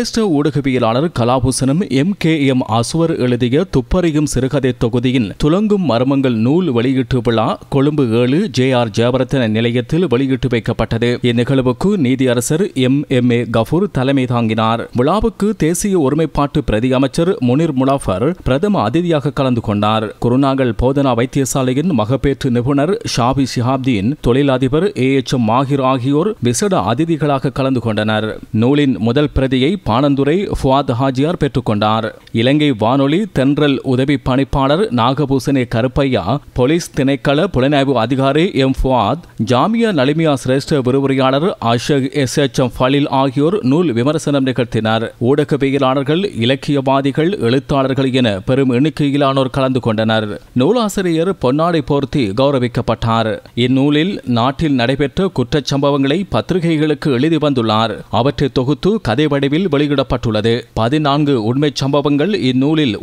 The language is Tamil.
சிரேஷ்ட ஊடகவியலாளர் கலாபூசணம் MKM அசுவர் எழுதிய துப்பறியும் சிறுகதை தொகுதியின் துலங்கும் மர்மங்கள் நூல் வெளியீட்டு விழா கொழும்பு 7 JR ஜெயவர்தன நிலையத்தில் வெளியிட்டு வைக்கப்பட்டது. இந்நிகழ்வுக்கு நீதியரசர் MMA கஃபூர் தலைமை தாங்கினார். விழாவுக்கு தேசிய ஒருமைப்பாட்டு பிரதி அமைச்சர் முனிர் முலாஃபர் பிரதம அதிதியாக கலந்து கொண்டார். குருநாகல் போதனா வைத்தியசாலையின் மகப்பேற்று நிபுணர் ஷாபி ஷிஹாப்தீன், தொழிலதிபர் AHM மாஹிர் ஆகியோர் விசேட அதிதிகளாக கலந்து கொண்டனர். நூலின் முதல் பிரதியை பாணந்துரை ஃபுவாத் ஹாஜியார் பெற்றுக்கொண்டார். இலங்கை வானொலி தென்றல் உதவி பணிப்பாளர் நாகபூசணி கருப்பையா, போலீஸ் திணைக்கள புலனாய்வு அதிகாரி M ஃபுவாத், ஜாமியா நலிமியா சிரேஷ்ட விரிவுரையாளர் அஷக் SHM ஃபலில் ஆகியோர் நூல் விமர்சனம் நிகழ்த்தினர். ஊடகவியலாளர்கள், இலக்கியவாதிகள், எழுத்தாளர்கள் என பெரும் எண்ணிக்கையிலானோர் கலந்து கொண்டனர். நூலாசிரியர் பொன்னாடை போர்த்தி கௌரவிக்கப்பட்டார். இந்நூலில் நாட்டில் நடைபெற்ற குற்றச்சம்பவங்களை பத்திரிகைகளுக்கு எழுதி வந்துள்ளார். அவற்றை தொகுத்து கதை வடிவில் வெளியிடப்பட்டுள்ளது. 14 உண்மைச் சம்பவங்கள் இந்நூலில்